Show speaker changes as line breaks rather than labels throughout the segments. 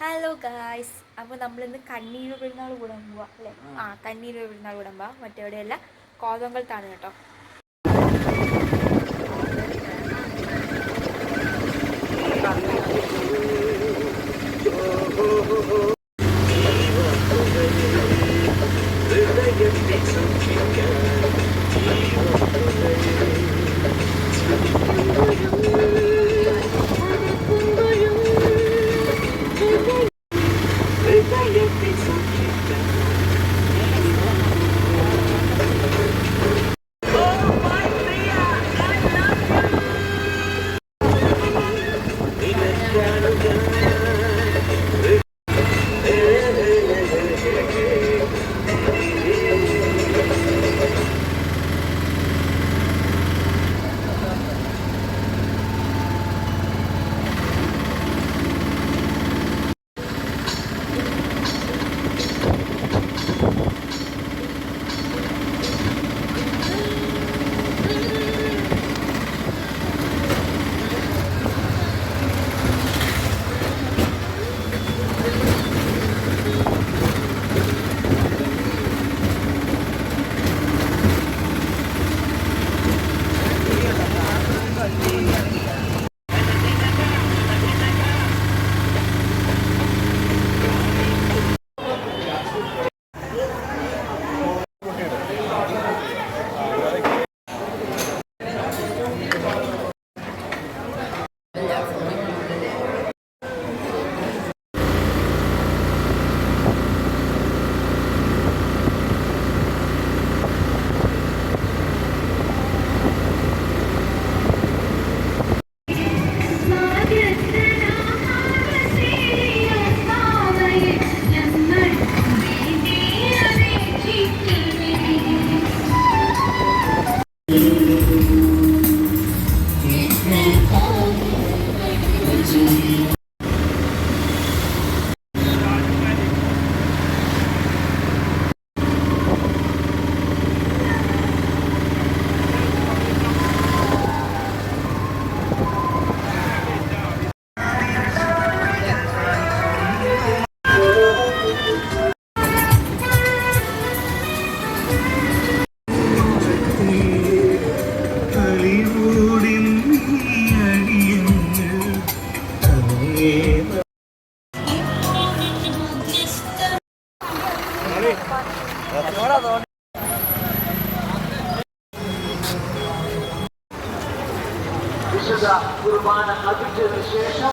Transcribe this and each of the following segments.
Hello guys, അപ്പോൾ നമ്മളിന്ന് കണ്ണീര് പെരുന്നാൾ കൂടാൻ പോവാ അല്ലേ? കണ്ണീര് പെരുന്നാൾ കൂടാൻ പോവാ. മറ്റെവിടെയല്ല, കോതങ്കലത്താണ് കേട്ടോ.
വിശുദ്ധ കുർബാന അർപ്പിച്ചതിനു ശേഷം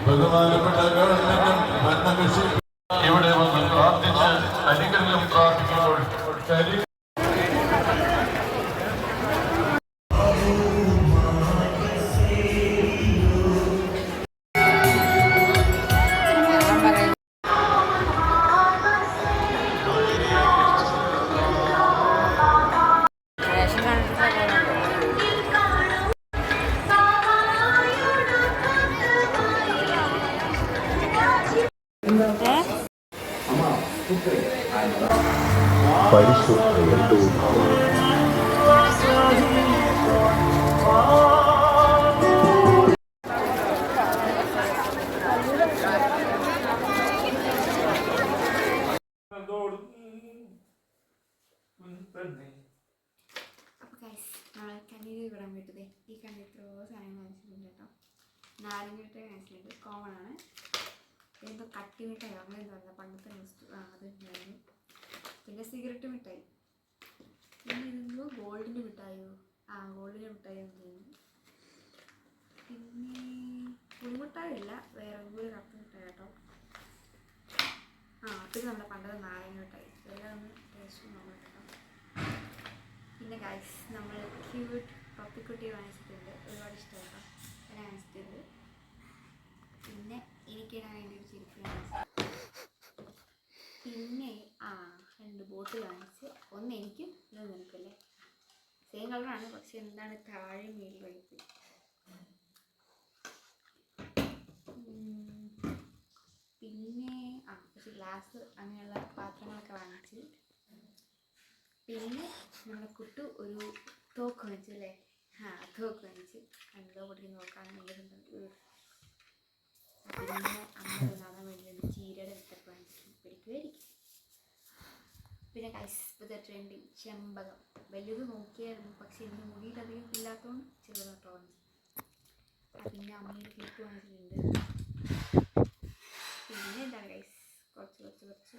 ബഹുമാനപ്പെട്ട ഗവൺമെന്റും ഭരണകക്ഷി ഇവിടെ വന്ന് പ്രാർത്ഥിച്ച് അനുഗ്രഹം പ്രാർത്ഥിക്കുമ്പോൾ
കണ്ണീര് വിടാൻ പറ്റതേ ഈ കണ്ണീർ എത്രയോ സാധനങ്ങൾ കാണിച്ചിട്ടുണ്ട് കേട്ടോ. നാരങ്ങ കാണിച്ചിട്ടുണ്ട്, കോമൺ ആണ്. എന്തോ കട്ടി മിഠായി അങ്ങനെ എന്തോ അല്ല, പണ്ടത്തെ വസ്തു അത് ഉണ്ടായിരുന്നു. പിന്നെ സിഗരറ്റ് മിഠായി, പിന്നെ ഇതെന്തോ ഗോൾഡിൻ്റെ മിഠായോ, ഗോൾഡിൻ്റെ മിഠായി തോന്നുന്നു. പിന്നെ പുളിമിഠായി അല്ല, വേറെ ഒരു കപ്പ് മിഠായി കേട്ടോ. പിന്നെ നമ്മുടെ പണ്ടത്തെ നാരങ്ങ മിഠായി ഇതെല്ലാം ഒന്ന് ടേസ്റ്റ് നോക്കാം. പിന്നെ ഗൈസ് നമ്മൾ ക്യൂട്ട് പപ്പിക്കുട്ടി വാങ്ങിച്ചിട്ടുണ്ട്, ഒരുപാട് ഇഷ്ടമാണ് ഞാൻ വാങ്ങിച്ചിട്ടുണ്ട്. പിന്നെ എനിക്കിടാൻ വേണ്ടി ഒരു ചെരുപ്പ് വാങ്ങിച്ചു. പിന്നെ 2 ബോട്ടിൽ വാങ്ങിച്ച്, ഒന്ന് എനിക്കും ഇത് നിനക്കല്ലേ, സെയിം കളറാണ് പക്ഷെ എന്താണ് താഴെ മേടി വഴിപ്പോയി. പിന്നെ കുറച്ച് ഗ്ലാസ് അങ്ങനെയുള്ള പാത്രങ്ങളൊക്കെ വാങ്ങിച്ച്. പിന്നെ നമ്മുടെ കുട്ടു ഒരു തോക്ക് വാങ്ങിച്ചു അല്ലേ, തോക്ക് വാങ്ങിച്ച് എന്തോ പൊട്ടി നോക്കാൻ വേണ്ടിയിട്ടുണ്ട്. പിന്നെ അമ്മ തിന്നാൻ വേണ്ടി ചീരയുടെ വിത്തൊക്കെ വാങ്ങിച്ചിട്ട് പിടിക്കുമായിരിക്കും. പിന്നെ കൈസ്പത ട്രെൻഡിങ് ചെമ്പകം വലുത് നോക്കിയായിരുന്നു, പക്ഷെ എനിക്ക് മുടിയിലധികം ഇല്ലാത്തതുകൊണ്ട് ചെറുതോട്ടോ വാങ്ങിച്ചു. പിന്നെ അമ്മയുടെ ക്ലിപ്പ് വാങ്ങിച്ചിട്ടുണ്ട്. പിന്നെ എന്താണ് ഗൈസ് കുറച്ച്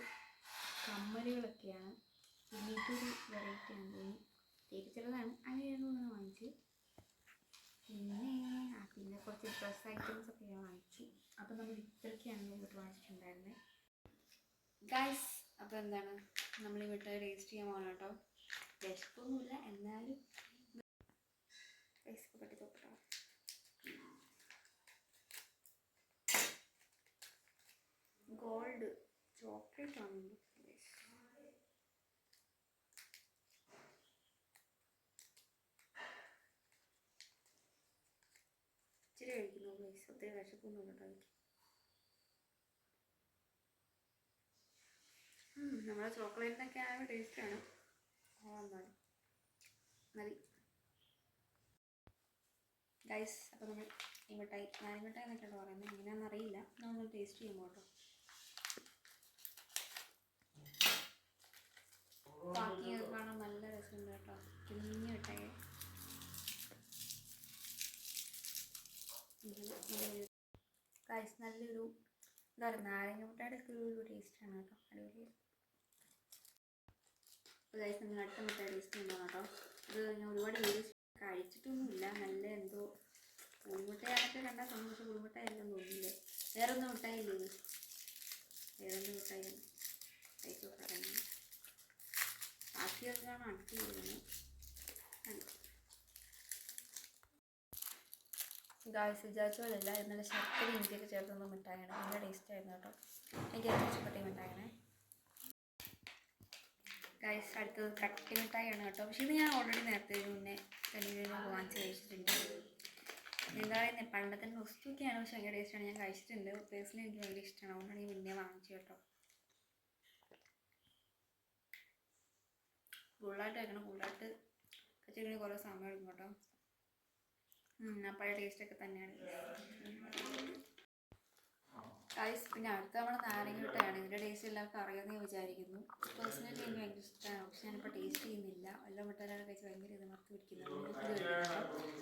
കമ്മലുകളൊക്കെയാണ്. പിന്നെ ഇതൊരു വെറൈറ്റി ആണ് തോന്നി, ചെറുതാണ്, അങ്ങനെയാണ് വാങ്ങിച്ച്. പിന്നെ കുറച്ച് ഡ്രസ് ഐറ്റംസ് ഒക്കെ ഞാൻ വാങ്ങിച്ചു. അപ്പം നമ്മൾ ഇത്രയ്ക്കാണ് ഇങ്ങോട്ട് വാങ്ങിച്ചിട്ടുണ്ടായിരുന്നത് ഗൈസ്. അപ്പോൾ എന്താണ് നമ്മൾ ഈ മിഠായി ടേസ്റ്റ് ചെയ്യാൻ പോകണം കേട്ടോ. വിശപ്പൊന്നുമില്ല എന്നാലും ഗൈസ് പറ്റി നോക്കട്ടോ. ഗോൾഡ് ചോക്ലേറ്റ് ആണ് ഇച്ചിരി കഴിക്കുന്നു ഗൈസ്, ഒത്തിരി വിശപ്പൊന്നുമില്ല കേട്ടോ എനിക്ക്. നമ്മുടെ ചോക്ലേറ്റിനൊക്കെ ആ ടേസ്റ്റാണ്. എന്നാലും മതി ഗൈസ്. അപ്പോൾ നമ്മൾ ഈ മിഠായി നാരങ്ങമിഠായി എന്നൊക്കെയാണ് പറയുന്നത്, എങ്ങനെയാണെന്ന് അറിയില്ല, നമ്മൾ ടേസ്റ്റ് ചെയ്യുമ്പോൾ കേട്ടോ. ബാക്കിയൊക്കെ കാണാൻ നല്ല രസമുണ്ട് കേട്ടോ, കുഞ്ഞു മിഠായി. ഗൈസ് നല്ലൊരു എന്താ പറയുക, നാരങ്ങ മിഠായിയുടെ ഒക്കെ ഒരു ടേസ്റ്റാണ് കേട്ടോ, അടിപൊളി. അപ്പോൾ ഗൈസ് നമ്മൾ അടുത്ത മിഠായി ടേസ്റ്റ് ചെയ്യുമ്പോൾ കേട്ടോ. ഇത് ഞാൻ ഒരുപാട് വീഡിയോസ് കഴിച്ചിട്ടൊന്നുമില്ല, നല്ല എന്തോ പുളിമിഠായിയൊക്കെ കണ്ടാൽ തോന്നും, പക്ഷെ പുളിമിഠായി എല്ലാം തോന്നില്ലേ. വേറൊന്നും മിഠായില്ലേ, വേറൊന്നും മിഠായി കഴിച്ചു പറയുന്നു. ബാക്കിയൊക്കെ കാണാൻ അടിപൊളിയാണ്. ഗായ്സ് വിചാരിച്ച പോലെയല്ല, ഇന്നലെ ശർക്കര ഇഞ്ചിയൊക്കെ ചേർത്തൊന്ന് മിഠായിയാണ്, നല്ല ടേസ്റ്റ് ആയിരുന്നു കേട്ടോ. എനിക്ക് ഏറ്റവും ഇഷ്ടപ്പെട്ട മിഠായിയാണ് ഗായ്സ്. അടുത്തത് കട്ടി മിഠായിയാണ് കേട്ടോ, പക്ഷേ ഇത് ഞാൻ ഓൾറെഡി നേരത്തെ മുന്നേ കല്യാണം വാങ്ങിച്ച് കഴിച്ചിട്ടുണ്ട്. എന്താ പറയുന്നത്, പണ്ടത്തെ വസ്തുവൊക്കെയാണ്, പക്ഷെ ഭയങ്കര ടേസ്റ്റാണ്, ഞാൻ കഴിച്ചിട്ടുണ്ട്. പേഴ്സണലി എനിക്ക് ഭയങ്കര ഇഷ്ടമാണ്, അതുകൊണ്ടാണ് ഈ മുന്നേ വാങ്ങിച്ചു കേട്ടോ. ഫുള്ളായിട്ട് കഴിക്കണം, ഫുള്ളായിട്ട് കഴിച്ചിട്ടുണ്ടെങ്കിൽ കുറേ സമയം എടുക്കും കേട്ടോ. പഴയ ടേസ്റ്റൊക്കെ തന്നെയാണ് ഗൈസ്. പിന്നെ അടുത്ത തവണ നാരങ്ങ മിഠായിയാണ്, ഇതിൻ്റെ ടേസ്റ്റ് എല്ലാവർക്കും അറിയാമെന്ന് ഞാൻ വിചാരിക്കുന്നു. പേഴ്സണലി എനിക്ക് ഭയങ്കര ഇഷ്ടമാണ്, പക്ഷെ ഞാനിപ്പോൾ ടേസ്റ്റ് ചെയ്യുന്നില്ല. എല്ലാ മിഠായിലാണ് കഴിച്ച് ഭയങ്കര ഇത് മറത്ത് പിടിക്കുന്നത്.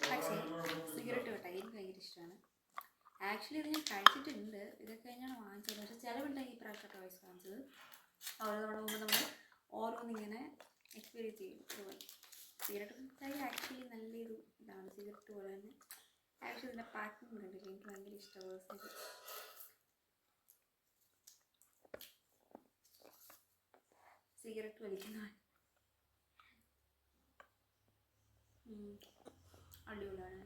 പക്ഷേ സിഗരറ്റ് മിഠായി എനിക്ക് ഭയങ്കര ഇഷ്ടമാണ്. ആക്ച്വലി ഇത് ഞാൻ കഴിച്ചിട്ടുണ്ട്, ഇതൊക്കെ കഴിഞ്ഞാണ് വാങ്ങിച്ചത്. പക്ഷേ ചില മിഠായി ഈ പ്രാവശ്യമൊക്കെ വയസ്സ് വാങ്ങിച്ചത്. ഓരോ തവണ മുമ്പ് നമ്മൾ ഓരോന്നിങ്ങനെ എക്സ്പീരിയൻസ് ചെയ്യും. സിഗരറ്റ് മിഠായി ആക്ച്വലി നല്ലൊരു ഇതാണ്, സിഗരറ്റ് പോലെ തന്നെ. ആക്ച്വലി ഇതിൻ്റെ പാക്കിംഗ് കണ്ടില്ല, എനിക്ക് ഭയങ്കര ഇഷ്ടമാണ്. സിഗരറ്റ് വലിക്കുന്ന അടിപൊളിയാണ്.